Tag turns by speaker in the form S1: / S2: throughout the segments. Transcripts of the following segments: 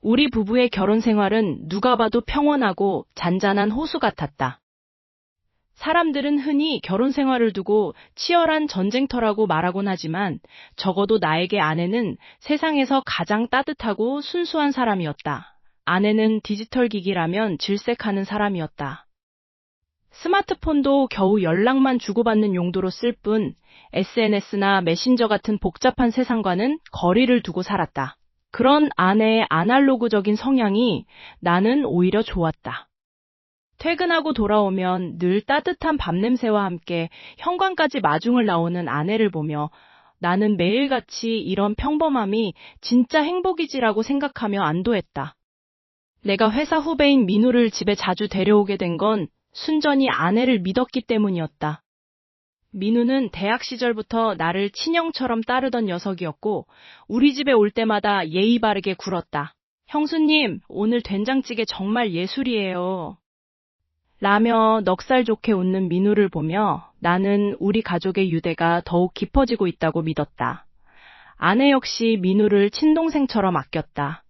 S1: 우리 부부의 결혼 생활은 누가 봐도 평온하고 잔잔한 호수 같았다. 사람들은 흔히 결혼 생활을 두고 치열한 전쟁터라고 말하곤 하지만 적어도 나에게 아내는 세상에서 가장 따뜻하고 순수한 사람이었다. 아내는 디지털 기기라면 질색하는 사람이었다. 스마트폰도 겨우 연락만 주고받는 용도로 쓸 뿐 SNS나 메신저 같은 복잡한 세상과는 거리를 두고 살았다. 그런 아내의 아날로그적인 성향이 나는 오히려 좋았다. 퇴근하고 돌아오면 늘 따뜻한 밥냄새와 함께 현관까지 마중을 나오는 아내를 보며 나는 매일같이 이런 평범함이 진짜 행복이지라고 생각하며 안도했다. 내가 회사 후배인 민우를 집에 자주 데려오게 된 건 순전히 아내를 믿었기 때문이었다. 민우는 대학 시절부터 나를 친형처럼 따르던 녀석이었고 우리 집에 올 때마다 예의 바르게 굴었다. 형수님, 오늘 된장찌개 정말 예술이에요. 라며 넉살 좋게 웃는 민우를 보며 나는 우리 가족의 유대가 더욱 깊어지고 있다고 믿었다. 아내 역시 민우를 친동생처럼 아꼈다.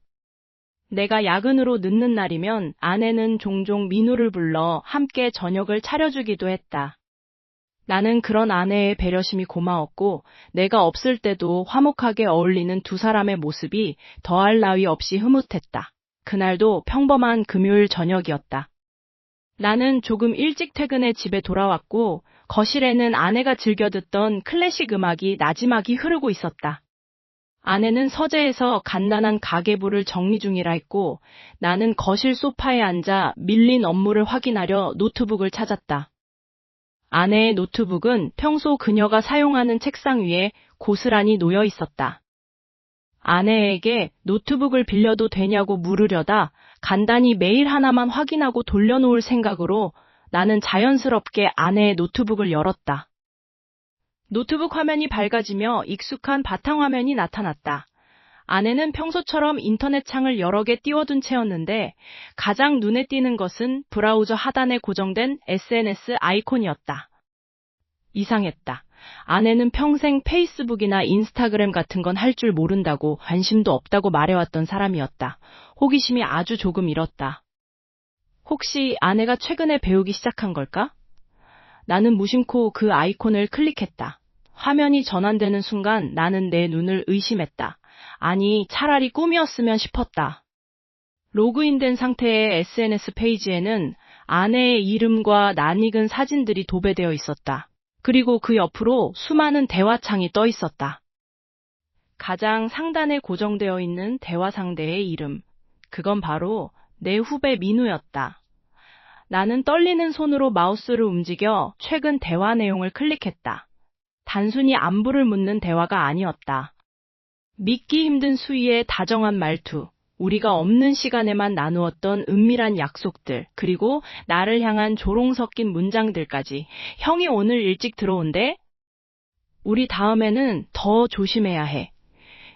S1: 내가 야근으로 늦는 날이면 아내는 종종 민우를 불러 함께 저녁을 차려주기도 했다. 나는 그런 아내의 배려심이 고마웠고 내가 없을 때도 화목하게 어울리는 두 사람의 모습이 더할 나위 없이 흐뭇했다. 그날도 평범한 금요일 저녁이었다. 나는 조금 일찍 퇴근해 집에 돌아왔고 거실에는 아내가 즐겨 듣던 클래식 음악이 나지막이 흐르고 있었다. 아내는 서재에서 간단한 가계부를 정리 중이라 했고 나는 거실 소파에 앉아 밀린 업무를 확인하려 노트북을 찾았다. 아내의 노트북은 평소 그녀가 사용하는 책상 위에 고스란히 놓여 있었다. 아내에게 노트북을 빌려도 되냐고 물으려다 간단히 메일 하나만 확인하고 돌려놓을 생각으로 나는 자연스럽게 아내의 노트북을 열었다. 노트북 화면이 밝아지며 익숙한 바탕화면이 나타났다. 아내는 평소처럼 인터넷 창을 여러 개 띄워둔 채였는데 가장 눈에 띄는 것은 브라우저 하단에 고정된 SNS 아이콘이었다. 이상했다. 아내는 평생 페이스북이나 인스타그램 같은 건 할 줄 모른다고 관심도 없다고 말해왔던 사람이었다. 호기심이 아주 조금 일었다. 혹시 아내가 최근에 배우기 시작한 걸까? 나는 무심코 그 아이콘을 클릭했다. 화면이 전환되는 순간 나는 내 눈을 의심했다. 아니, 차라리 꿈이었으면 싶었다. 로그인된 상태의 SNS 페이지에는 아내의 이름과 낯익은 사진들이 도배되어 있었다. 그리고 그 옆으로 수많은 대화창이 떠 있었다. 가장 상단에 고정되어 있는 대화 상대의 이름. 그건 바로 내 후배 민우였다. 나는 떨리는 손으로 마우스를 움직여 최근 대화 내용을 클릭했다. 단순히 안부를 묻는 대화가 아니었다. 믿기 힘든 수위의 다정한 말투, 우리가 없는 시간에만 나누었던 은밀한 약속들, 그리고 나를 향한 조롱 섞인 문장들까지. 형이 오늘 일찍 들어온대? 우리 다음에는 더 조심해야 해.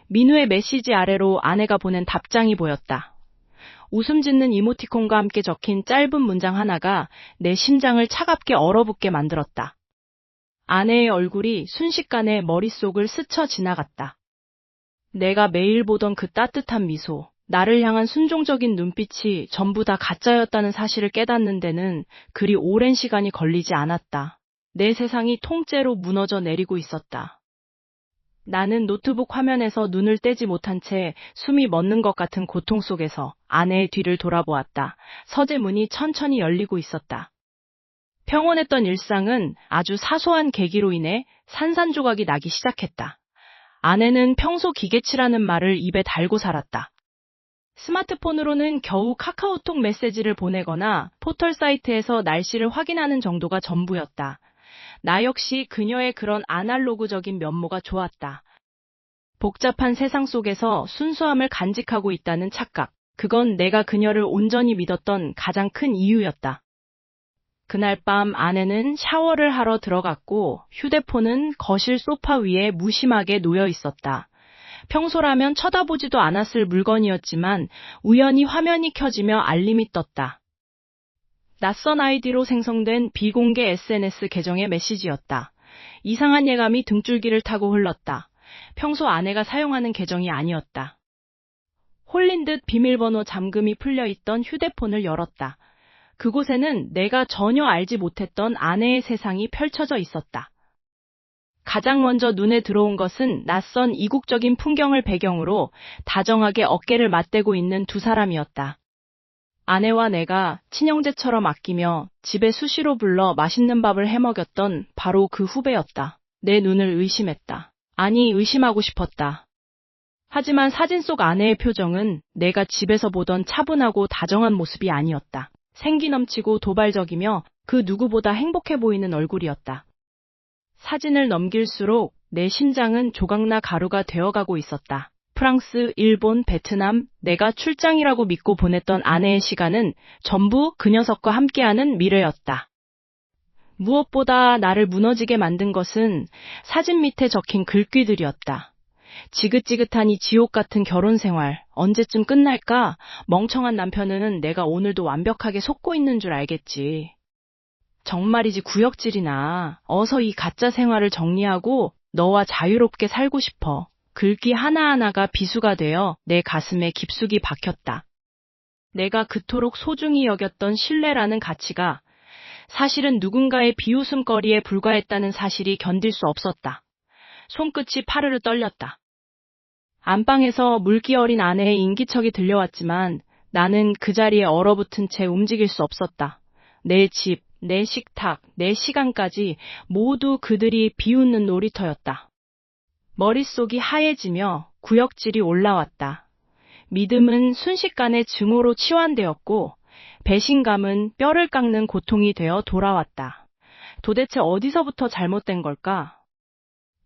S1: 민우의 메시지 아래로 아내가 보낸 답장이 보였다. 웃음 짓는 이모티콘과 함께 적힌 짧은 문장 하나가 내 심장을 차갑게 얼어붙게 만들었다. 아내의 얼굴이 순식간에 머릿속을 스쳐 지나갔다. 내가 매일 보던 그 따뜻한 미소, 나를 향한 순종적인 눈빛이 전부 다 가짜였다는 사실을 깨닫는 데는 그리 오랜 시간이 걸리지 않았다. 내 세상이 통째로 무너져 내리고 있었다. 나는 노트북 화면에서 눈을 떼지 못한 채 숨이 멎는 것 같은 고통 속에서 아내의 뒤를 돌아보았다. 서재 문이 천천히 열리고 있었다. 평온했던 일상은 아주 사소한 계기로 인해 산산조각이 나기 시작했다. 아내는 평소 기계치라는 말을 입에 달고 살았다. 스마트폰으로는 겨우 카카오톡 메시지를 보내거나 포털 사이트에서 날씨를 확인하는 정도가 전부였다. 나 역시 그녀의 그런 아날로그적인 면모가 좋았다. 복잡한 세상 속에서 순수함을 간직하고 있다는 착각. 그건 내가 그녀를 온전히 믿었던 가장 큰 이유였다. 그날 밤 아내는 샤워를 하러 들어갔고 휴대폰은 거실 소파 위에 무심하게 놓여 있었다. 평소라면 쳐다보지도 않았을 물건이었지만 우연히 화면이 켜지며 알림이 떴다. 낯선 아이디로 생성된 비공개 SNS 계정의 메시지였다. 이상한 예감이 등줄기를 타고 흘렀다. 평소 아내가 사용하는 계정이 아니었다. 홀린 듯 비밀번호 잠금이 풀려있던 휴대폰을 열었다. 그곳에는 내가 전혀 알지 못했던 아내의 세상이 펼쳐져 있었다. 가장 먼저 눈에 들어온 것은 낯선 이국적인 풍경을 배경으로 다정하게 어깨를 맞대고 있는 두 사람이었다. 아내와 내가 친형제처럼 아끼며 집에 수시로 불러 맛있는 밥을 해먹였던 바로 그 후배였다. 내 눈을 의심했다. 아니, 의심하고 싶었다. 하지만 사진 속 아내의 표정은 내가 집에서 보던 차분하고 다정한 모습이 아니었다. 생기 넘치고 도발적이며 그 누구보다 행복해 보이는 얼굴이었다. 사진을 넘길수록 내 심장은 조각나 가루가 되어가고 있었다. 프랑스, 일본, 베트남, 내가 출장이라고 믿고 보냈던 아내의 시간은 전부 그 녀석과 함께하는 미래였다. 무엇보다 나를 무너지게 만든 것은 사진 밑에 적힌 글귀들이었다. 지긋지긋하니 지옥 같은 결혼 생활, 언제쯤 끝날까? 멍청한 남편은 내가 오늘도 완벽하게 속고 있는 줄 알겠지. 정말이지 구역질이나. 어서 이 가짜 생활을 정리하고 너와 자유롭게 살고 싶어. 글귀 하나하나가 비수가 되어 내 가슴에 깊숙이 박혔다. 내가 그토록 소중히 여겼던 신뢰라는 가치가 사실은 누군가의 비웃음거리에 불과했다는 사실이 견딜 수 없었다. 손끝이 파르르 떨렸다. 안방에서 물기 어린 아내의 인기척이 들려왔지만 나는 그 자리에 얼어붙은 채 움직일 수 없었다. 내 집, 내 식탁, 내 시간까지 모두 그들이 비웃는 놀이터였다. 머릿속이 하얘지며 구역질이 올라왔다. 믿음은 순식간에 증오로 치환되었고 배신감은 뼈를 깎는 고통이 되어 돌아왔다. 도대체 어디서부터 잘못된 걸까?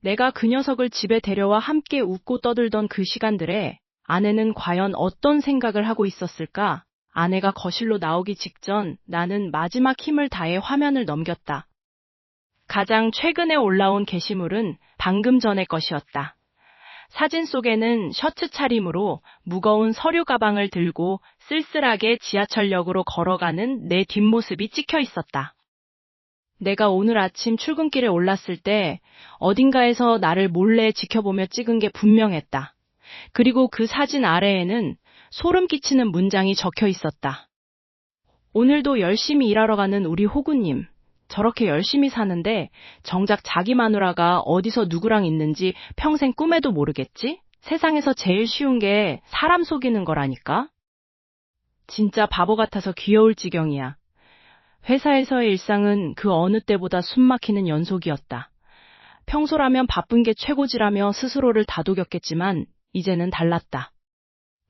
S1: 내가 그 녀석을 집에 데려와 함께 웃고 떠들던 그 시간들에 아내는 과연 어떤 생각을 하고 있었을까? 아내가 거실로 나오기 직전 나는 마지막 힘을 다해 화면을 넘겼다. 가장 최근에 올라온 게시물은 방금 전의 것이었다. 사진 속에는 셔츠 차림으로 무거운 서류 가방을 들고 쓸쓸하게 지하철역으로 걸어가는 내 뒷모습이 찍혀 있었다. 내가 오늘 아침 출근길에 올랐을 때 어딘가에서 나를 몰래 지켜보며 찍은 게 분명했다. 그리고 그 사진 아래에는 소름 끼치는 문장이 적혀 있었다. 오늘도 열심히 일하러 가는 우리 호구님. 저렇게 열심히 사는데 정작 자기 마누라가 어디서 누구랑 있는지 평생 꿈에도 모르겠지? 세상에서 제일 쉬운 게 사람 속이는 거라니까? 진짜 바보 같아서 귀여울 지경이야. 회사에서의 일상은 그 어느 때보다 숨막히는 연속이었다. 평소라면 바쁜 게 최고지라며 스스로를 다독였겠지만 이제는 달랐다.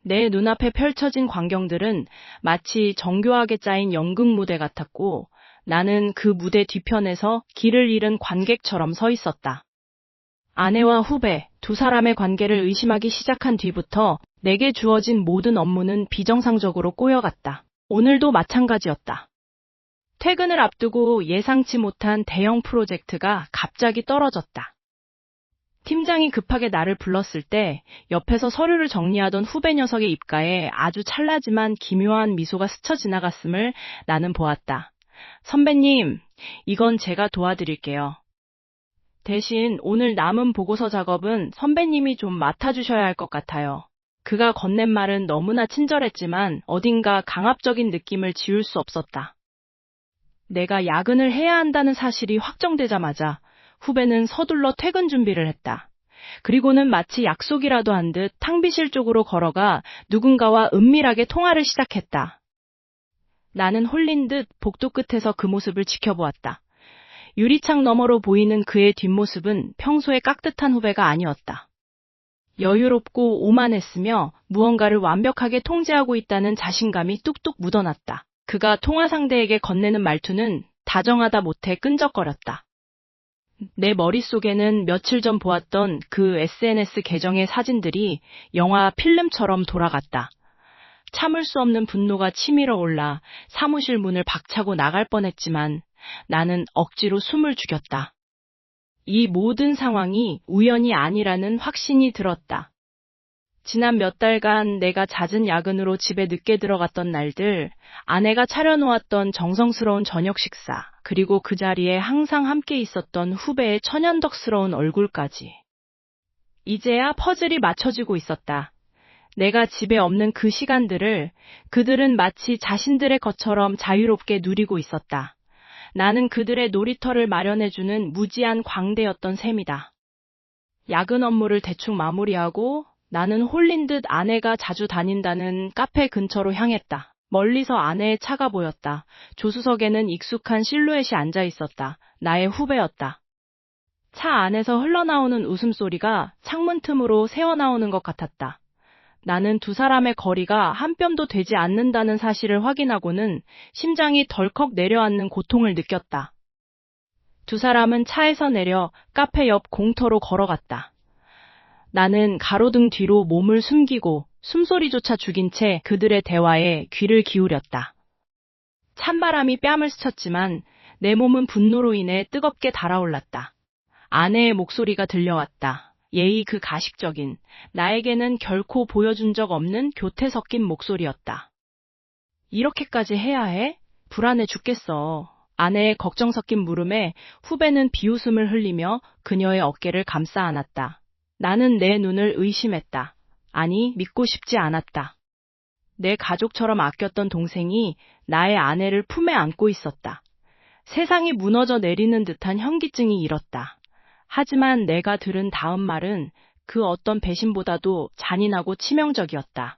S1: 내 눈앞에 펼쳐진 광경들은 마치 정교하게 짜인 연극 무대 같았고 나는 그 무대 뒤편에서 길을 잃은 관객처럼 서 있었다. 아내와 후배, 두 사람의 관계를 의심하기 시작한 뒤부터 내게 주어진 모든 업무는 비정상적으로 꼬여갔다. 오늘도 마찬가지였다. 퇴근을 앞두고 예상치 못한 대형 프로젝트가 갑자기 떨어졌다. 팀장이 급하게 나를 불렀을 때 옆에서 서류를 정리하던 후배 녀석의 입가에 아주 찰나지만 기묘한 미소가 스쳐 지나갔음을 나는 보았다. 선배님, 이건 제가 도와드릴게요. 대신 오늘 남은 보고서 작업은 선배님이 좀 맡아주셔야 할 것 같아요. 그가 건넨 말은 너무나 친절했지만 어딘가 강압적인 느낌을 지울 수 없었다. 내가 야근을 해야 한다는 사실이 확정되자마자 후배는 서둘러 퇴근 준비를 했다. 그리고는 마치 약속이라도 한 듯 탕비실 쪽으로 걸어가 누군가와 은밀하게 통화를 시작했다. 나는 홀린 듯 복도 끝에서 그 모습을 지켜보았다. 유리창 너머로 보이는 그의 뒷모습은 평소에 깍듯한 후배가 아니었다. 여유롭고 오만했으며 무언가를 완벽하게 통제하고 있다는 자신감이 뚝뚝 묻어났다. 그가 통화 상대에게 건네는 말투는 다정하다 못해 끈적거렸다. 내 머릿속에는 며칠 전 보았던 그 SNS 계정의 사진들이 영화 필름처럼 돌아갔다. 참을 수 없는 분노가 치밀어 올라 사무실 문을 박차고 나갈 뻔했지만 나는 억지로 숨을 죽였다. 이 모든 상황이 우연이 아니라는 확신이 들었다. 지난 몇 달간 내가 잦은 야근으로 집에 늦게 들어갔던 날들, 아내가 차려놓았던 정성스러운 저녁 식사, 그리고 그 자리에 항상 함께 있었던 후배의 천연덕스러운 얼굴까지. 이제야 퍼즐이 맞춰지고 있었다. 내가 집에 없는 그 시간들을 그들은 마치 자신들의 것처럼 자유롭게 누리고 있었다. 나는 그들의 놀이터를 마련해주는 무지한 광대였던 셈이다. 야근 업무를 대충 마무리하고 나는 홀린 듯 아내가 자주 다닌다는 카페 근처로 향했다. 멀리서 아내의 차가 보였다. 조수석에는 익숙한 실루엣이 앉아 있었다. 나의 후배였다. 차 안에서 흘러나오는 웃음소리가 창문 틈으로 새어나오는 것 같았다. 나는 두 사람의 거리가 한 뼘도 되지 않는다는 사실을 확인하고는 심장이 덜컥 내려앉는 고통을 느꼈다. 두 사람은 차에서 내려 카페 옆 공터로 걸어갔다. 나는 가로등 뒤로 몸을 숨기고 숨소리조차 죽인 채 그들의 대화에 귀를 기울였다. 찬바람이 뺨을 스쳤지만 내 몸은 분노로 인해 뜨겁게 달아올랐다. 아내의 목소리가 들려왔다. 예의 그 가식적인, 나에게는 결코 보여준 적 없는 교태 섞인 목소리였다. 이렇게까지 해야 해? 불안해 죽겠어. 아내의 걱정 섞인 물음에 후배는 비웃음을 흘리며 그녀의 어깨를 감싸 안았다. 나는 내 눈을 의심했다. 아니, 믿고 싶지 않았다. 내 가족처럼 아꼈던 동생이 나의 아내를 품에 안고 있었다. 세상이 무너져 내리는 듯한 현기증이 일었다. 하지만 내가 들은 다음 말은 그 어떤 배신보다도 잔인하고 치명적이었다.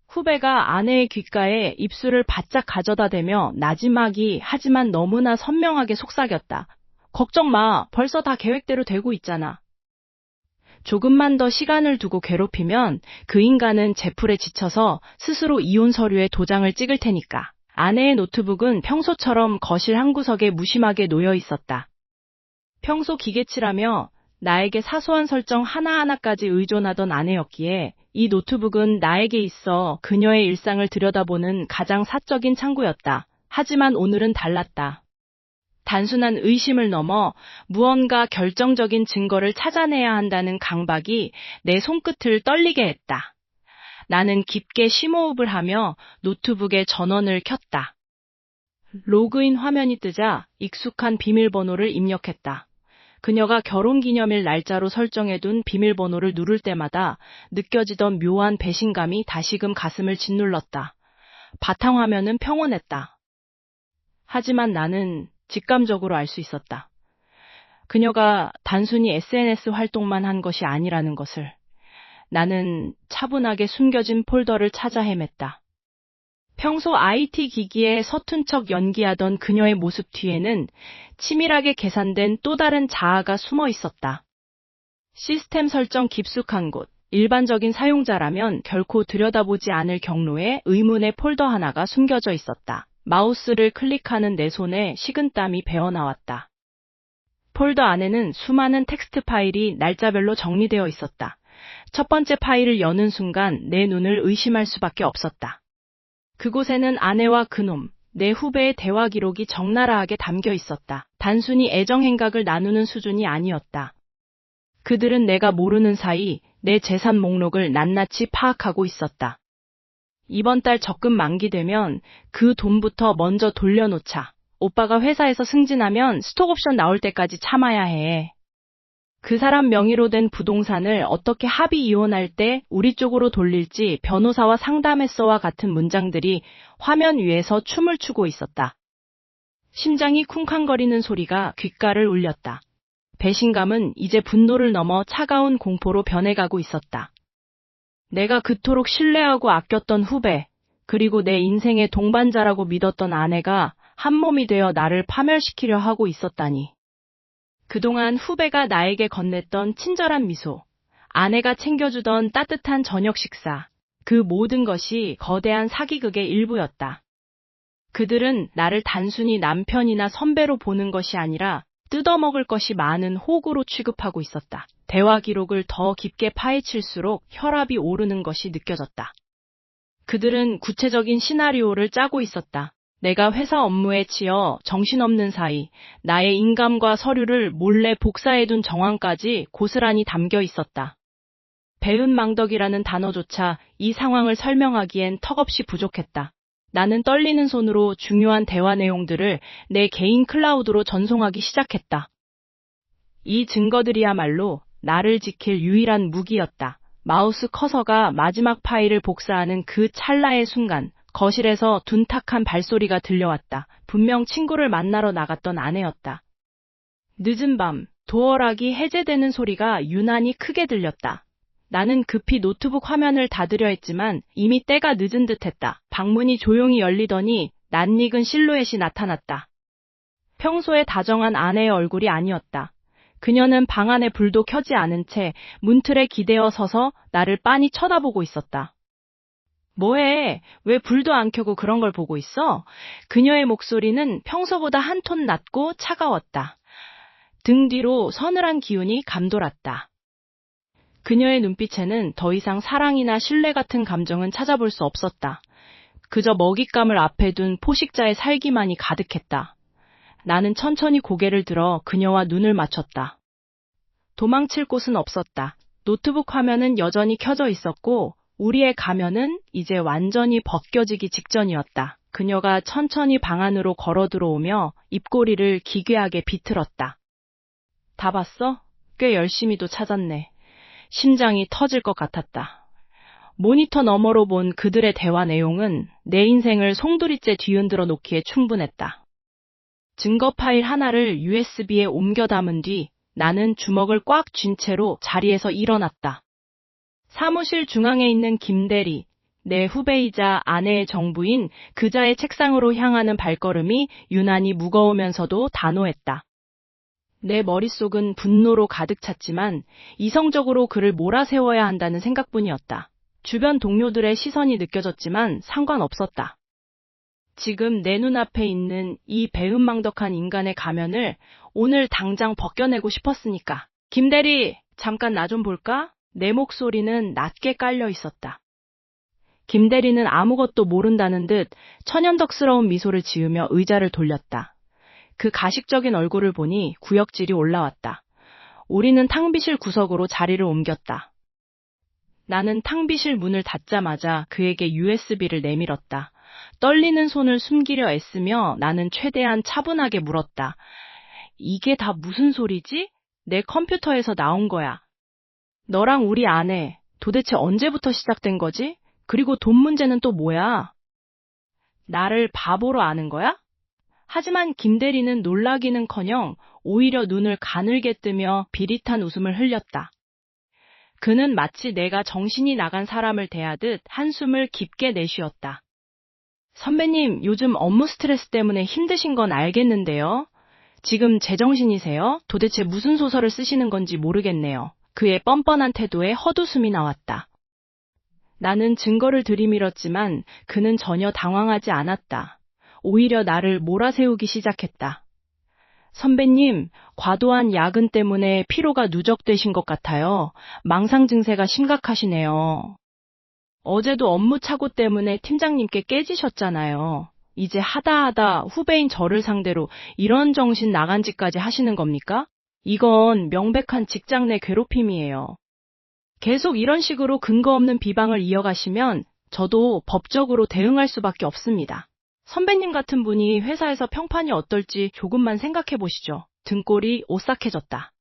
S1: 후배가 아내의 귓가에 입술을 바짝 가져다 대며 나지막이 하지만 너무나 선명하게 속삭였다. 걱정 마, 벌써 다 계획대로 되고 있잖아. 조금만 더 시간을 두고 괴롭히면 그 인간은 제풀에 지쳐서 스스로 이혼 서류에 도장을 찍을 테니까. 아내의 노트북은 평소처럼 거실 한 구석에 무심하게 놓여 있었다. 평소 기계치라며 나에게 사소한 설정 하나하나까지 의존하던 아내였기에 이 노트북은 나에게 있어 그녀의 일상을 들여다보는 가장 사적인 창구였다. 하지만 오늘은 달랐다. 단순한 의심을 넘어 무언가 결정적인 증거를 찾아내야 한다는 강박이 내 손끝을 떨리게 했다. 나는 깊게 심호흡을 하며 노트북의 전원을 켰다. 로그인 화면이 뜨자 익숙한 비밀번호를 입력했다. 그녀가 결혼기념일 날짜로 설정해둔 비밀번호를 누를 때마다 느껴지던 묘한 배신감이 다시금 가슴을 짓눌렀다. 바탕화면은 평온했다. 하지만 나는 직감적으로 알 수 있었다. 그녀가 단순히 SNS 활동만 한 것이 아니라는 것을. 나는 차분하게 숨겨진 폴더를 찾아 헤맸다. 평소 IT 기기에 서툰 척 연기하던 그녀의 모습 뒤에는 치밀하게 계산된 또 다른 자아가 숨어 있었다. 시스템 설정 깊숙한 곳, 일반적인 사용자라면 결코 들여다보지 않을 경로에 의문의 폴더 하나가 숨겨져 있었다. 마우스를 클릭하는 내 손에 식은땀이 배어나왔다. 폴더 안에는 수많은 텍스트 파일이 날짜별로 정리되어 있었다. 첫 번째 파일을 여는 순간 내 눈을 의심할 수밖에 없었다. 그곳에는 아내와 그놈, 내 후배의 대화 기록이 적나라하게 담겨 있었다. 단순히 애정 행각을 나누는 수준이 아니었다. 그들은 내가 모르는 사이 내 재산 목록을 낱낱이 파악하고 있었다. 이번 달 적금 만기되면 그 돈부터 먼저 돌려놓자. 오빠가 회사에서 승진하면 스톡옵션 나올 때까지 참아야 해. 그 사람 명의로 된 부동산을 어떻게 합의 이혼할 때 우리 쪽으로 돌릴지 변호사와 상담했어와 같은 문장들이 화면 위에서 춤을 추고 있었다. 심장이 쿵쾅거리는 소리가 귓가를 울렸다. 배신감은 이제 분노를 넘어 차가운 공포로 변해가고 있었다. 내가 그토록 신뢰하고 아꼈던 후배, 그리고 내 인생의 동반자라고 믿었던 아내가 한 몸이 되어 나를 파멸시키려 하고 있었다니. 그동안 후배가 나에게 건넸던 친절한 미소, 아내가 챙겨주던 따뜻한 저녁 식사, 그 모든 것이 거대한 사기극의 일부였다. 그들은 나를 단순히 남편이나 선배로 보는 것이 아니라 뜯어먹을 것이 많은 호구로 취급하고 있었다. 대화 기록을 더 깊게 파헤칠수록 혈압이 오르는 것이 느껴졌다. 그들은 구체적인 시나리오를 짜고 있었다. 내가 회사 업무에 치여 정신없는 사이 나의 인감과 서류를 몰래 복사해둔 정황까지 고스란히 담겨 있었다. 배은망덕이라는 단어조차 이 상황을 설명하기엔 턱없이 부족했다. 나는 떨리는 손으로 중요한 대화 내용들을 내 개인 클라우드로 전송하기 시작했다. 이 증거들이야말로 나를 지킬 유일한 무기였다. 마우스 커서가 마지막 파일을 복사하는 그 찰나의 순간, 거실에서 둔탁한 발소리가 들려왔다. 분명 친구를 만나러 나갔던 아내였다. 늦은 밤, 도어락이 해제되는 소리가 유난히 크게 들렸다. 나는 급히 노트북 화면을 닫으려 했지만 이미 때가 늦은 듯했다. 방문이 조용히 열리더니 낯익은 실루엣이 나타났다. 평소에 다정한 아내의 얼굴이 아니었다. 그녀는 방 안에 불도 켜지 않은 채 문틀에 기대어 서서 나를 빤히 쳐다보고 있었다. 뭐해? 왜 불도 안 켜고 그런 걸 보고 있어? 그녀의 목소리는 평소보다 한 톤 낮고 차가웠다. 등 뒤로 서늘한 기운이 감돌았다. 그녀의 눈빛에는 더 이상 사랑이나 신뢰 같은 감정은 찾아볼 수 없었다. 그저 먹잇감을 앞에 둔 포식자의 살기만이 가득했다. 나는 천천히 고개를 들어 그녀와 눈을 맞췄다. 도망칠 곳은 없었다. 노트북 화면은 여전히 켜져 있었고 우리의 가면은 이제 완전히 벗겨지기 직전이었다. 그녀가 천천히 방 안으로 걸어 들어오며 입꼬리를 기괴하게 비틀었다. 다 봤어? 꽤 열심히도 찾았네. 심장이 터질 것 같았다. 모니터 너머로 본 그들의 대화 내용은 내 인생을 송두리째 뒤흔들어 놓기에 충분했다. 증거 파일 하나를 USB에 옮겨 담은 뒤 나는 주먹을 꽉 쥔 채로 자리에서 일어났다. 사무실 중앙에 있는 김대리, 내 후배이자 아내의 정부인 그자의 책상으로 향하는 발걸음이 유난히 무거우면서도 단호했다. 내 머릿속은 분노로 가득 찼지만 이성적으로 그를 몰아세워야 한다는 생각뿐이었다. 주변 동료들의 시선이 느껴졌지만 상관없었다. 지금 내 눈앞에 있는 이 배은망덕한 인간의 가면을 오늘 당장 벗겨내고 싶었으니까. 김대리, 잠깐 나 좀 볼까? 내 목소리는 낮게 깔려 있었다. 김대리는 아무것도 모른다는 듯 천연덕스러운 미소를 지으며 의자를 돌렸다. 그 가식적인 얼굴을 보니 구역질이 올라왔다. 우리는 탕비실 구석으로 자리를 옮겼다. 나는 탕비실 문을 닫자마자 그에게 USB를 내밀었다. 떨리는 손을 숨기려 애쓰며 나는 최대한 차분하게 물었다. 이게 다 무슨 소리지? 내 컴퓨터에서 나온 거야. 너랑 우리 아내, 도대체 언제부터 시작된 거지? 그리고 돈 문제는 또 뭐야? 나를 바보로 아는 거야? 하지만 김대리는 놀라기는커녕 오히려 눈을 가늘게 뜨며 비릿한 웃음을 흘렸다. 그는 마치 내가 정신이 나간 사람을 대하듯 한숨을 깊게 내쉬었다. 선배님, 요즘 업무 스트레스 때문에 힘드신 건 알겠는데요. 지금 제정신이세요? 도대체 무슨 소설을 쓰시는 건지 모르겠네요. 그의 뻔뻔한 태도에 헛웃음이 나왔다. 나는 증거를 들이밀었지만 그는 전혀 당황하지 않았다. 오히려 나를 몰아세우기 시작했다. 선배님, 과도한 야근 때문에 피로가 누적되신 것 같아요. 망상 증세가 심각하시네요. 어제도 업무 착오 때문에 팀장님께 깨지셨잖아요. 이제 하다 후배인 저를 상대로 이런 정신 나간 짓까지 하시는 겁니까? 이건 명백한 직장 내 괴롭힘이에요. 계속 이런 식으로 근거 없는 비방을 이어가시면 저도 법적으로 대응할 수밖에 없습니다. 선배님 같은 분이 회사에서 평판이 어떨지 조금만 생각해 보시죠. 등골이 오싹해졌다.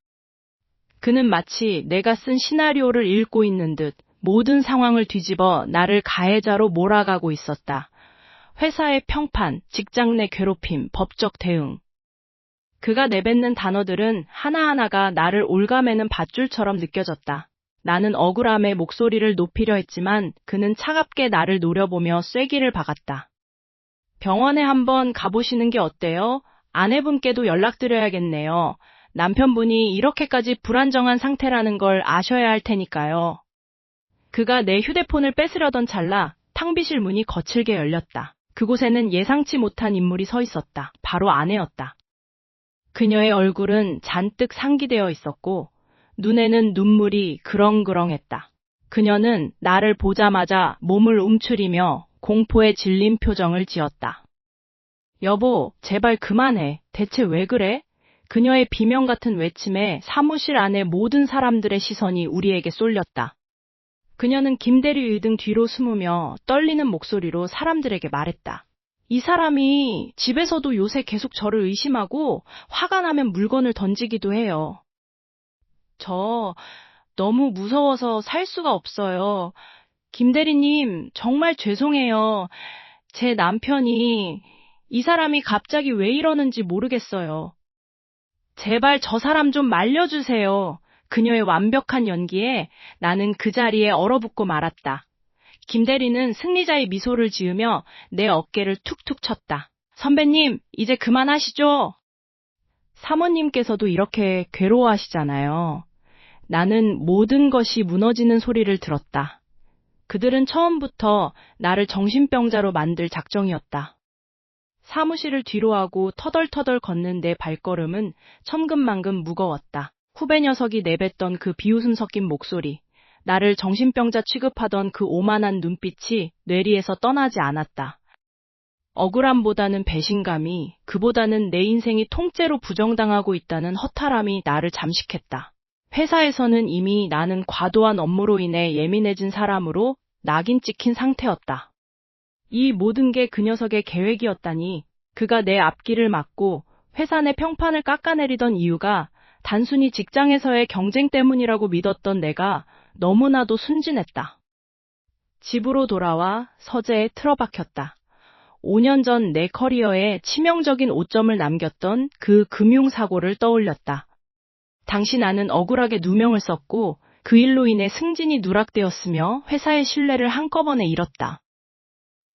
S1: 그는 마치 내가 쓴 시나리오를 읽고 있는 듯 모든 상황을 뒤집어 나를 가해자로 몰아가고 있었다. 회사의 평판, 직장 내 괴롭힘, 법적 대응. 그가 내뱉는 단어들은 하나하나가 나를 올가매는 밧줄처럼 느껴졌다. 나는 억울함에 목소리를 높이려 했지만 그는 차갑게 나를 노려보며 쐐기를 박았다. 병원에 한번 가보시는 게 어때요? 아내분께도 연락드려야겠네요. 남편분이 이렇게까지 불안정한 상태라는 걸 아셔야 할 테니까요. 그가 내 휴대폰을 뺏으려던 찰나 탕비실 문이 거칠게 열렸다. 그곳에는 예상치 못한 인물이 서 있었다. 바로 아내였다. 그녀의 얼굴은 잔뜩 상기되어 있었고 눈에는 눈물이 그렁그렁했다. 그녀는 나를 보자마자 몸을 움츠리며 공포에 질린 표정을 지었다. 여보, 제발 그만해. 대체 왜 그래? 그녀의 비명 같은 외침에 사무실 안의 모든 사람들의 시선이 우리에게 쏠렸다. 그녀는 김대리 의등 뒤로 숨으며 떨리는 목소리로 사람들에게 말했다. 이 사람이 집에서도 요새 계속 저를 의심하고 화가 나면 물건을 던지기도 해요. 너무 무서워서 살 수가 없어요. 김 대리님, 정말 죄송해요. 제 남편이, 이 사람이 갑자기 왜 이러는지 모르겠어요. 제발 저 사람 좀 말려주세요. 그녀의 완벽한 연기에 나는 그 자리에 얼어붙고 말았다. 김 대리는 승리자의 미소를 지으며 내 어깨를 툭툭 쳤다. 선배님, 이제 그만하시죠. 사모님께서도 이렇게 괴로워하시잖아요. 나는 모든 것이 무너지는 소리를 들었다. 그들은 처음부터 나를 정신병자로 만들 작정이었다. 사무실을 뒤로하고 터덜터덜 걷는 내 발걸음은 천근만근 무거웠다. 후배 녀석이 내뱉던 그 비웃음 섞인 목소리, 나를 정신병자 취급하던 그 오만한 눈빛이 뇌리에서 떠나지 않았다. 억울함보다는 배신감이, 그보다는 내 인생이 통째로 부정당하고 있다는 허탈함이 나를 잠식했다. 회사에서는 이미 나는 과도한 업무로 인해 예민해진 사람으로 낙인 찍힌 상태였다. 이 모든 게 그 녀석의 계획이었다니, 그가 내 앞길을 막고 회사 내 평판을 깎아내리던 이유가 단순히 직장에서의 경쟁 때문이라고 믿었던 내가 너무나도 순진했다. 집으로 돌아와 서재에 틀어박혔다. 5년 전 내 커리어에 치명적인 오점을 남겼던 그 금융사고를 떠올렸다. 당시 나는 억울하게 누명을 썼고 그 일로 인해 승진이 누락되었으며 회사의 신뢰를 한꺼번에 잃었다.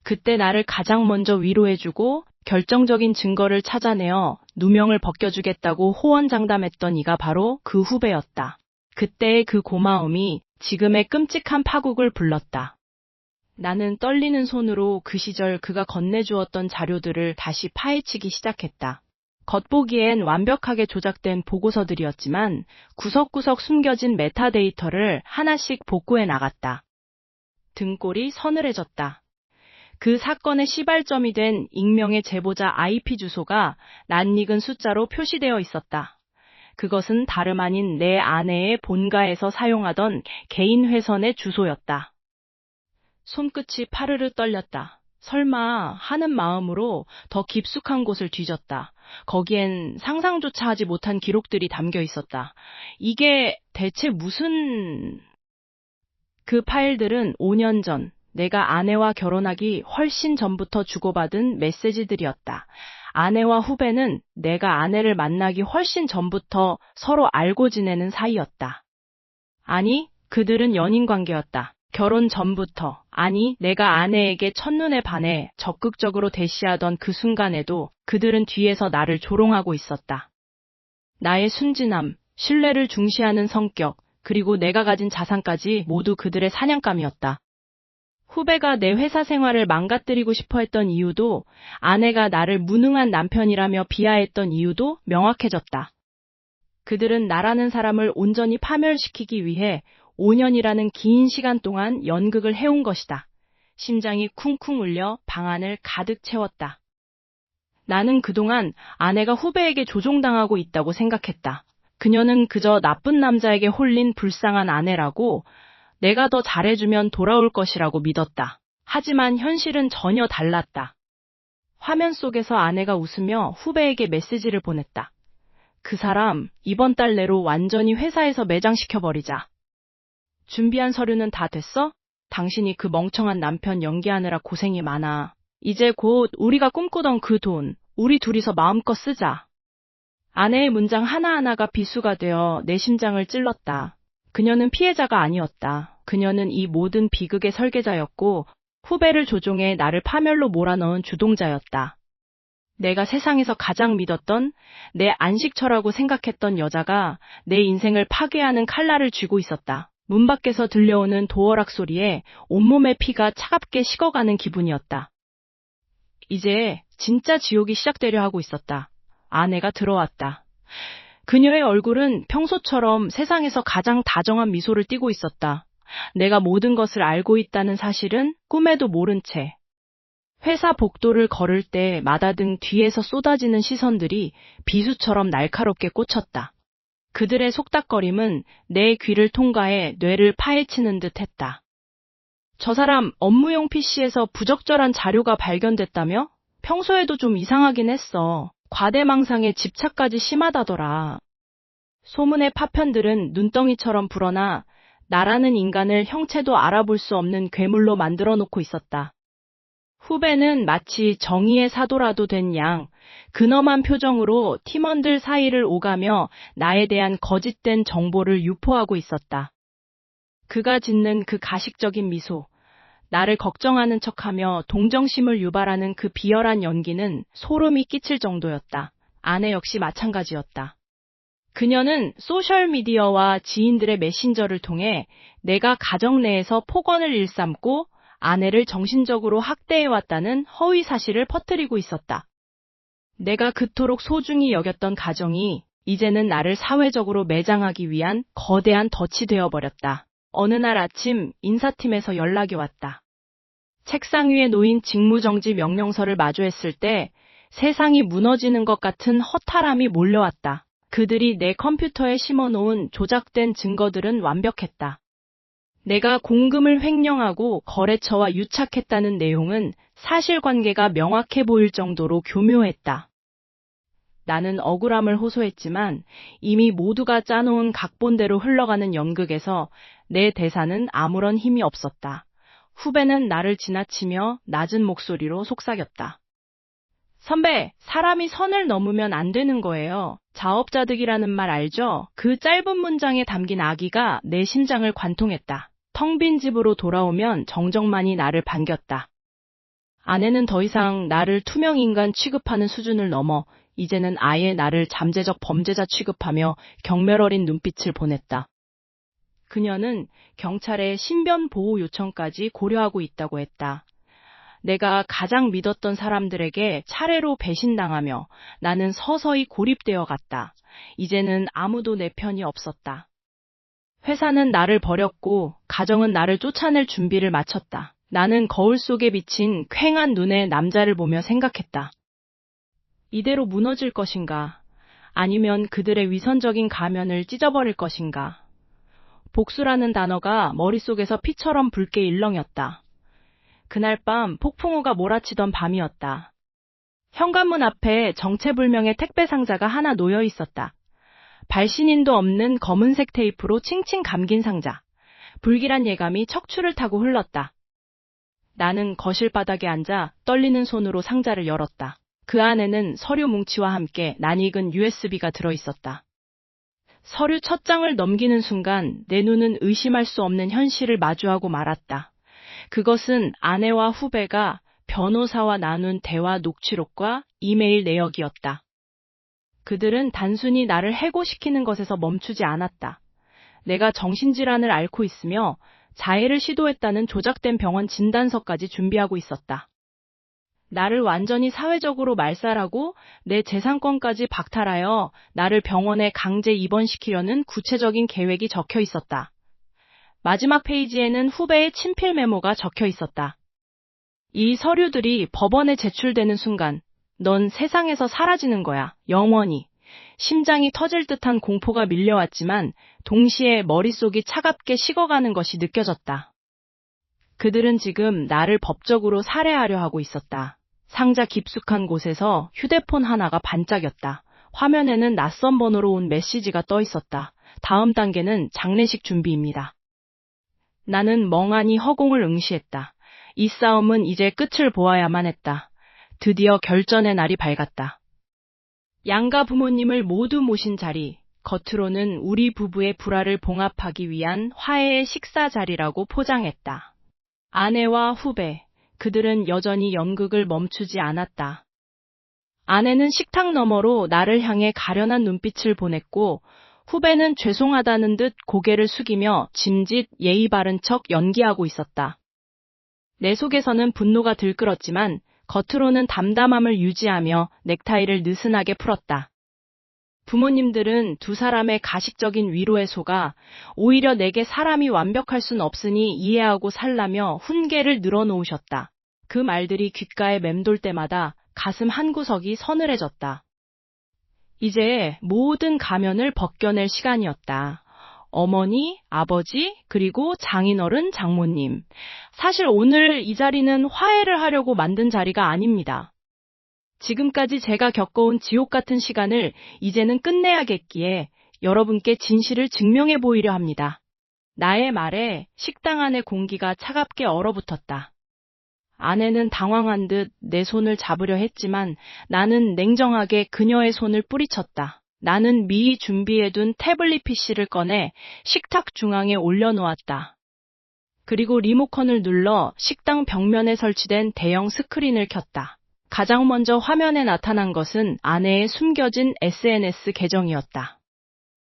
S1: 그때 나를 가장 먼저 위로해주고 결정적인 증거를 찾아내어 누명을 벗겨주겠다고 호언장담했던 이가 바로 그 후배였다. 그때의 그 고마움이 지금의 끔찍한 파국을 불렀다. 나는 떨리는 손으로 그 시절 그가 건네주었던 자료들을 다시 파헤치기 시작했다. 겉보기엔 완벽하게 조작된 보고서들이었지만 구석구석 숨겨진 메타데이터를 하나씩 복구해 나갔다. 등골이 서늘해졌다. 그 사건의 시발점이 된 익명의 제보자 IP 주소가 낯익은 숫자로 표시되어 있었다. 그것은 다름 아닌 내 아내의 본가에서 사용하던 개인 회선의 주소였다. 손끝이 파르르 떨렸다. 설마 하는 마음으로 더 깊숙한 곳을 뒤졌다. 거기엔 상상조차 하지 못한 기록들이 담겨 있었다. 이게 대체 무슨... 그 파일들은 5년 전 내가 아내와 결혼하기 훨씬 전부터 주고받은 메시지들이었다. 아내와 후배는 내가 아내를 만나기 훨씬 전부터 서로 알고 지내는 사이였다. 아니, 그들은 연인 관계였다. 결혼 전부터, 아니, 내가 아내에게 첫눈에 반해 적극적으로 대시하던 그 순간에도 그들은 뒤에서 나를 조롱하고 있었다. 나의 순진함, 신뢰를 중시하는 성격, 그리고 내가 가진 자산까지 모두 그들의 사냥감이었다. 후배가 내 회사 생활을 망가뜨리고 싶어 했던 이유도, 아내가 나를 무능한 남편이라며 비하했던 이유도 명확해졌다. 그들은 나라는 사람을 온전히 파멸시키기 위해 5년이라는 긴 시간 동안 연극을 해온 것이다. 심장이 쿵쿵 울려 방안을 가득 채웠다. 나는 그동안 아내가 후배에게 조종당하고 있다고 생각했다. 그녀는 그저 나쁜 남자에게 홀린 불쌍한 아내라고, 내가 더 잘해주면 돌아올 것이라고 믿었다. 하지만 현실은 전혀 달랐다. 화면 속에서 아내가 웃으며 후배에게 메시지를 보냈다. 그 사람 이번 달 내로 완전히 회사에서 매장시켜버리자. 준비한 서류는 다 됐어? 당신이 그 멍청한 남편 연기하느라 고생이 많아. 이제 곧 우리가 꿈꾸던 그 돈, 우리 둘이서 마음껏 쓰자. 아내의 문장 하나하나가 비수가 되어 내 심장을 찔렀다. 그녀는 피해자가 아니었다. 그녀는 이 모든 비극의 설계자였고 후배를 조종해 나를 파멸로 몰아넣은 주동자였다. 내가 세상에서 가장 믿었던, 내 안식처라고 생각했던 여자가 내 인생을 파괴하는 칼날을 쥐고 있었다. 문 밖에서 들려오는 도어락 소리에 온몸의 피가 차갑게 식어가는 기분이었다. 이제 진짜 지옥이 시작되려 하고 있었다. 아내가 들어왔다. 그녀의 얼굴은 평소처럼 세상에서 가장 다정한 미소를 띠고 있었다. 내가 모든 것을 알고 있다는 사실은 꿈에도 모른 채. 회사 복도를 걸을 때 마다등 뒤에서 쏟아지는 시선들이 비수처럼 날카롭게 꽂혔다. 그들의 속닥거림은 내 귀를 통과해 뇌를 파헤치는 듯 했다. 저 사람 업무용 PC에서 부적절한 자료가 발견됐다며? 평소에도 좀 이상하긴 했어. 과대망상에 집착까지 심하다더라. 소문의 파편들은 눈덩이처럼 불어나 나라는 인간을 형체도 알아볼 수 없는 괴물로 만들어 놓고 있었다. 후배는 마치 정의의 사도라도 된 양, 근엄한 표정으로 팀원들 사이를 오가며 나에 대한 거짓된 정보를 유포하고 있었다. 그가 짓는 그 가식적인 미소, 나를 걱정하는 척하며 동정심을 유발하는 그 비열한 연기는 소름이 끼칠 정도였다. 아내 역시 마찬가지였다. 그녀는 소셜미디어와 지인들의 메신저를 통해 내가 가정 내에서 폭언을 일삼고 아내를 정신적으로 학대해왔다는 허위 사실을 퍼뜨리고 있었다. 내가 그토록 소중히 여겼던 가정이 이제는 나를 사회적으로 매장하기 위한 거대한 덫이 되어버렸다. 어느 날 아침 인사팀에서 연락이 왔다. 책상 위에 놓인 직무정지 명령서를 마주했을 때 세상이 무너지는 것 같은 허탈함이 몰려왔다. 그들이 내 컴퓨터에 심어놓은 조작된 증거들은 완벽했다. 내가 공금을 횡령하고 거래처와 유착했다는 내용은 사실관계가 명확해 보일 정도로 교묘했다. 나는 억울함을 호소했지만 이미 모두가 짜놓은 각본대로 흘러가는 연극에서 내 대사는 아무런 힘이 없었다. 후배는 나를 지나치며 낮은 목소리로 속삭였다. 선배, 사람이 선을 넘으면 안 되는 거예요. 자업자득이라는 말 알죠? 그 짧은 문장에 담긴 악의가 내 심장을 관통했다. 텅 빈 집으로 돌아오면 정적만이 나를 반겼다. 아내는 더 이상 나를 투명인간 취급하는 수준을 넘어 이제는 아예 나를 잠재적 범죄자 취급하며 경멸 어린 눈빛을 보냈다. 그녀는 경찰에 신변 보호 요청까지 고려하고 있다고 했다. 내가 가장 믿었던 사람들에게 차례로 배신당하며 나는 서서히 고립되어 갔다. 이제는 아무도 내 편이 없었다. 회사는 나를 버렸고 가정은 나를 쫓아낼 준비를 마쳤다. 나는 거울 속에 비친 퀭한 눈의 남자를 보며 생각했다. 이대로 무너질 것인가? 아니면 그들의 위선적인 가면을 찢어버릴 것인가? 복수라는 단어가 머릿속에서 피처럼 붉게 일렁였다. 그날 밤 폭풍우가 몰아치던 밤이었다. 현관문 앞에 정체불명의 택배 상자가 하나 놓여 있었다. 발신인도 없는 검은색 테이프로 칭칭 감긴 상자. 불길한 예감이 척추를 타고 흘렀다. 나는 거실 바닥에 앉아 떨리는 손으로 상자를 열었다. 그 안에는 서류 뭉치와 함께 낯익은 USB가 들어있었다. 서류 첫 장을 넘기는 순간 내 눈은 의심할 수 없는 현실을 마주하고 말았다. 그것은 아내와 후배가 변호사와 나눈 대화 녹취록과 이메일 내역이었다. 그들은 단순히 나를 해고시키는 것에서 멈추지 않았다. 내가 정신질환을 앓고 있으며 자해를 시도했다는 조작된 병원 진단서까지 준비하고 있었다. 나를 완전히 사회적으로 말살하고 내 재산권까지 박탈하여 나를 병원에 강제 입원시키려는 구체적인 계획이 적혀 있었다. 마지막 페이지에는 후배의 친필 메모가 적혀 있었다. 이 서류들이 법원에 제출되는 순간 넌 세상에서 사라지는 거야. 영원히. 심장이 터질 듯한 공포가 밀려왔지만 동시에 머릿속이 차갑게 식어가는 것이 느껴졌다. 그들은 지금 나를 법적으로 살해하려 하고 있었다. 상자 깊숙한 곳에서 휴대폰 하나가 반짝였다. 화면에는 낯선 번호로 온 메시지가 떠 있었다. 다음 단계는 장례식 준비입니다. 나는 멍하니 허공을 응시했다. 이 싸움은 이제 끝을 보아야만 했다. 드디어 결전의 날이 밝았다. 양가 부모님을 모두 모신 자리, 겉으로는 우리 부부의 불화를 봉합하기 위한 화해의 식사 자리라고 포장했다. 아내와 후배, 그들은 여전히 연극을 멈추지 않았다. 아내는 식탁 너머로 나를 향해 가련한 눈빛을 보냈고 후배는 죄송하다는 듯 고개를 숙이며 짐짓 예의 바른 척 연기하고 있었다. 내 속에서는 분노가 들끓었지만 겉으로는 담담함을 유지하며 넥타이를 느슨하게 풀었다. 부모님들은 두 사람의 가식적인 위로에 속아 오히려 내게 사람이 완벽할 순 없으니 이해하고 살라며 훈계를 늘어놓으셨다. 그 말들이 귓가에 맴돌 때마다 가슴 한구석이 서늘해졌다. 이제 모든 가면을 벗겨낼 시간이었다. 어머니, 아버지, 그리고 장인어른, 장모님. 사실 오늘 이 자리는 화해를 하려고 만든 자리가 아닙니다. 지금까지 제가 겪어온 지옥 같은 시간을 이제는 끝내야겠기에 여러분께 진실을 증명해 보이려 합니다. 나의 말에 식당 안의 공기가 차갑게 얼어붙었다. 아내는 당황한 듯 내 손을 잡으려 했지만 나는 냉정하게 그녀의 손을 뿌리쳤다. 나는 미리 준비해둔 태블릿 PC를 꺼내 식탁 중앙에 올려놓았다. 그리고 리모컨을 눌러 식당 벽면에 설치된 대형 스크린을 켰다. 가장 먼저 화면에 나타난 것은 아내의 숨겨진 SNS 계정이었다.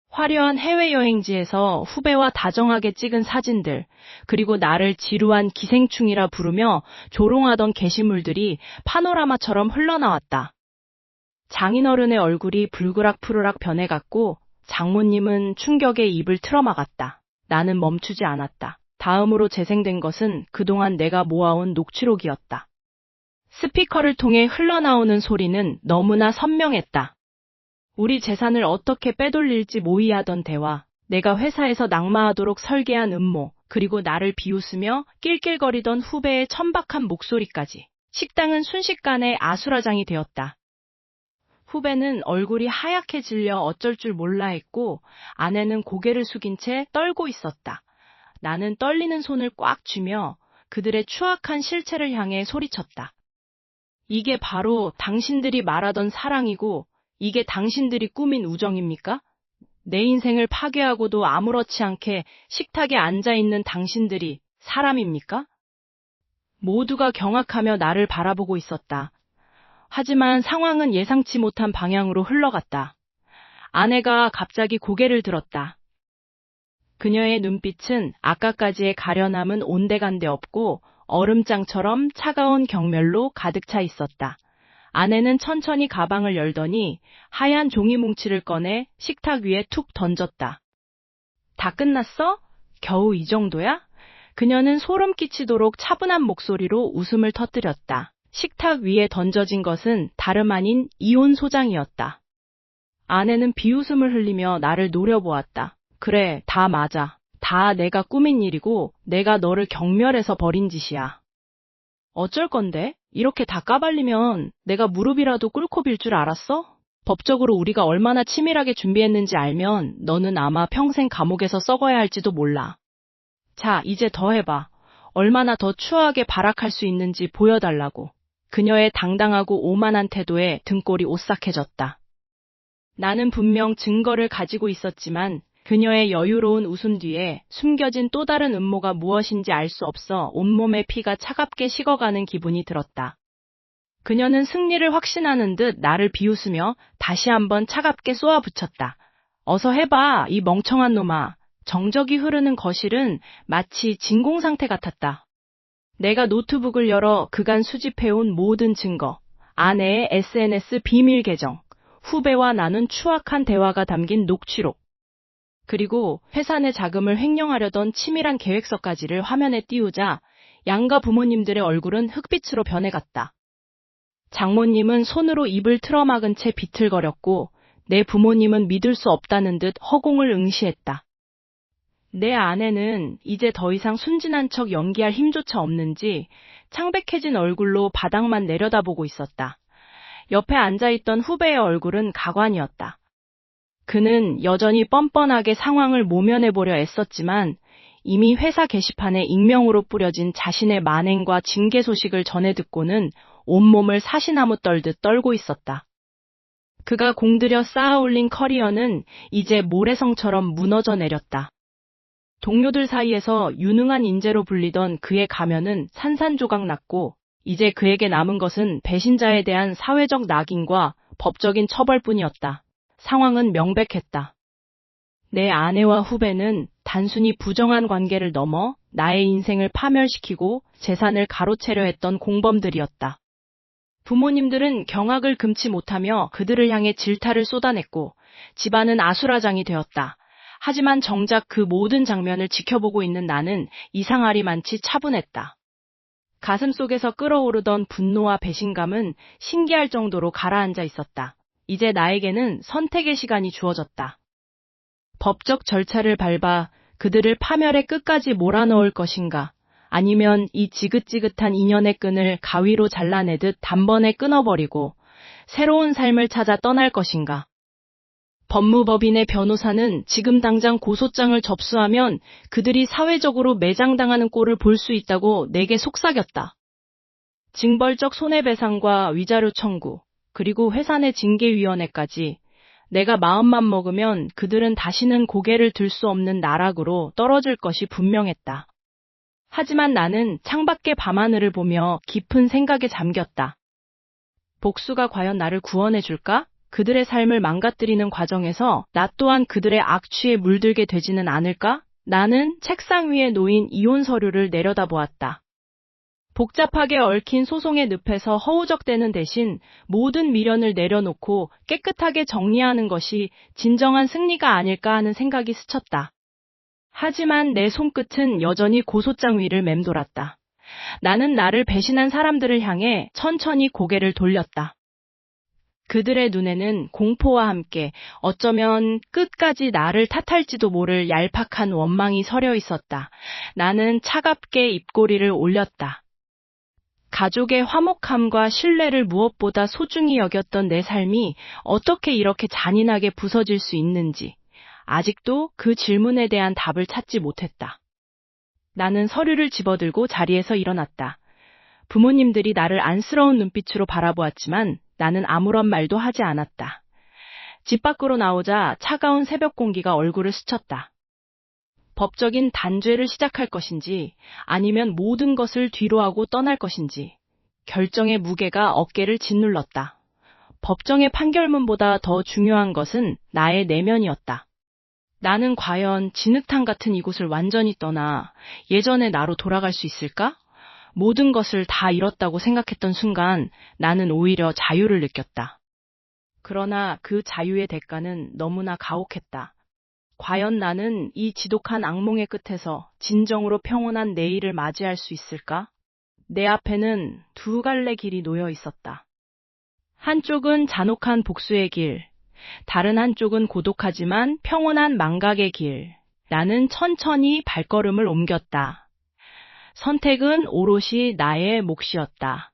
S1: 화려한 해외여행지에서 후배와 다정하게 찍은 사진들, 그리고 나를 지루한 기생충이라 부르며 조롱하던 게시물들이 파노라마처럼 흘러나왔다. 장인어른의 얼굴이 불그락푸르락 변해갔고 장모님은 충격에 입을 틀어막았다. 나는 멈추지 않았다. 다음으로 재생된 것은 그동안 내가 모아온 녹취록이었다. 스피커를 통해 흘러나오는 소리는 너무나 선명했다. 우리 재산을 어떻게 빼돌릴지 모의하던 대화, 내가 회사에서 낙마하도록 설계한 음모, 그리고 나를 비웃으며 낄낄거리던 후배의 천박한 목소리까지. 식당은 순식간에 아수라장이 되었다. 후배는 얼굴이 하얗게 질려 어쩔 줄 몰라 했고 아내는 고개를 숙인 채 떨고 있었다. 나는 떨리는 손을 꽉 쥐며 그들의 추악한 실체를 향해 소리쳤다. 이게 바로 당신들이 말하던 사랑이고 이게 당신들이 꾸민 우정입니까? 내 인생을 파괴하고도 아무렇지 않게 식탁에 앉아있는 당신들이 사람입니까? 모두가 경악하며 나를 바라보고 있었다. 하지만 상황은 예상치 못한 방향으로 흘러갔다. 아내가 갑자기 고개를 들었다. 그녀의 눈빛은 아까까지의 가려남은 온데간데 없고 얼음장처럼 차가운 경멸로 가득 차 있었다. 아내는 천천히 가방을 열더니 하얀 종이 뭉치를 꺼내 식탁 위에 툭 던졌다. 다 끝났어? 겨우 이 정도야? 그녀는 소름 끼치도록 차분한 목소리로 웃음을 터뜨렸다. 식탁 위에 던져진 것은 다름 아닌 이혼 소장이었다. 아내는 비웃음을 흘리며 나를 노려보았다. 그래, 다 맞아. 다 내가 꾸민 일이고 내가 너를 경멸해서 벌인 짓이야. 어쩔 건데? 이렇게 다 까발리면 내가 무릎이라도 꿇고 빌 줄 알았어? 법적으로 우리가 얼마나 치밀하게 준비했는지 알면 너는 아마 평생 감옥에서 썩어야 할지도 몰라. 자, 이제 더 해봐. 얼마나 더 추하게 발악할 수 있는지 보여달라고. 그녀의 당당하고 오만한 태도에 등골이 오싹해졌다. 나는 분명 증거를 가지고 있었지만 그녀의 여유로운 웃음 뒤에 숨겨진 또 다른 음모가 무엇인지 알 수 없어 온몸의 피가 차갑게 식어가는 기분이 들었다. 그녀는 승리를 확신하는 듯 나를 비웃으며 다시 한번 차갑게 쏘아붙였다. 어서 해봐, 이 멍청한 놈아. 정적이 흐르는 거실은 마치 진공 상태 같았다. 내가 노트북을 열어 그간 수집해온 모든 증거, 아내의 SNS 비밀 계정, 후배와 나눈 추악한 대화가 담긴 녹취록, 그리고 회사 내 자금을 횡령하려던 치밀한 계획서까지를 화면에 띄우자 양가 부모님들의 얼굴은 흑빛으로 변해갔다. 장모님은 손으로 입을 틀어막은 채 비틀거렸고 내 부모님은 믿을 수 없다는 듯 허공을 응시했다. 내 아내는 이제 더 이상 순진한 척 연기할 힘조차 없는지 창백해진 얼굴로 바닥만 내려다보고 있었다. 옆에 앉아있던 후배의 얼굴은 가관이었다. 그는 여전히 뻔뻔하게 상황을 모면해보려 애썼지만 이미 회사 게시판에 익명으로 뿌려진 자신의 만행과 징계 소식을 전해 듣고는 온몸을 사시나무 떨듯 떨고 있었다. 그가 공들여 쌓아올린 커리어는 이제 모래성처럼 무너져 내렸다. 동료들 사이에서 유능한 인재로 불리던 그의 가면은 산산조각 났고 이제 그에게 남은 것은 배신자에 대한 사회적 낙인과 법적인 처벌뿐이었다. 상황은 명백했다. 내 아내와 후배는 단순히 부정한 관계를 넘어 나의 인생을 파멸시키고 재산을 가로채려 했던 공범들이었다. 부모님들은 경악을 금치 못하며 그들을 향해 질타를 쏟아냈고 집안은 아수라장이 되었다. 하지만 정작 그 모든 장면을 지켜보고 있는 나는 이상하리만치 차분했다. 가슴속에서 끓어오르던 분노와 배신감은 신기할 정도로 가라앉아 있었다. 이제 나에게는 선택의 시간이 주어졌다. 법적 절차를 밟아 그들을 파멸의 끝까지 몰아넣을 것인가, 아니면 이 지긋지긋한 인연의 끈을 가위로 잘라내듯 단번에 끊어버리고 새로운 삶을 찾아 떠날 것인가. 법무법인의 변호사는 지금 당장 고소장을 접수하면 그들이 사회적으로 매장당하는 꼴을 볼 수 있다고 내게 속삭였다. 징벌적 손해배상과 위자료 청구, 그리고 회사 내 징계위원회까지. 내가 마음만 먹으면 그들은 다시는 고개를 들 수 없는 나락으로 떨어질 것이 분명했다. 하지만 나는 창밖의 밤하늘을 보며 깊은 생각에 잠겼다. 복수가 과연 나를 구원해줄까? 그들의 삶을 망가뜨리는 과정에서 나 또한 그들의 악취에 물들게 되지는 않을까? 나는 책상 위에 놓인 이혼 서류를 내려다보았다. 복잡하게 얽힌 소송의 늪에서 허우적대는 대신 모든 미련을 내려놓고 깨끗하게 정리하는 것이 진정한 승리가 아닐까 하는 생각이 스쳤다. 하지만 내 손끝은 여전히 고소장 위를 맴돌았다. 나는 나를 배신한 사람들을 향해 천천히 고개를 돌렸다. 그들의 눈에는 공포와 함께 어쩌면 끝까지 나를 탓할지도 모를 얄팍한 원망이 서려 있었다. 나는 차갑게 입꼬리를 올렸다. 가족의 화목함과 신뢰를 무엇보다 소중히 여겼던 내 삶이 어떻게 이렇게 잔인하게 부서질 수 있는지 아직도 그 질문에 대한 답을 찾지 못했다. 나는 서류를 집어들고 자리에서 일어났다. 부모님들이 나를 안쓰러운 눈빛으로 바라보았지만 나는 아무런 말도 하지 않았다. 집 밖으로 나오자 차가운 새벽 공기가 얼굴을 스쳤다. 법적인 단죄를 시작할 것인지 아니면 모든 것을 뒤로하고 떠날 것인지 결정의 무게가 어깨를 짓눌렀다. 법정의 판결문보다 더 중요한 것은 나의 내면이었다. 나는 과연 진흙탕 같은 이곳을 완전히 떠나 예전의 나로 돌아갈 수 있을까? 모든 것을 다 잃었다고 생각했던 순간 나는 오히려 자유를 느꼈다. 그러나 그 자유의 대가는 너무나 가혹했다. 과연 나는 이 지독한 악몽의 끝에서 진정으로 평온한 내일을 맞이할 수 있을까? 내 앞에는 두 갈래 길이 놓여 있었다. 한쪽은 잔혹한 복수의 길, 다른 한쪽은 고독하지만 평온한 망각의 길. 나는 천천히 발걸음을 옮겼다. 선택은 오롯이 나의 몫이었다.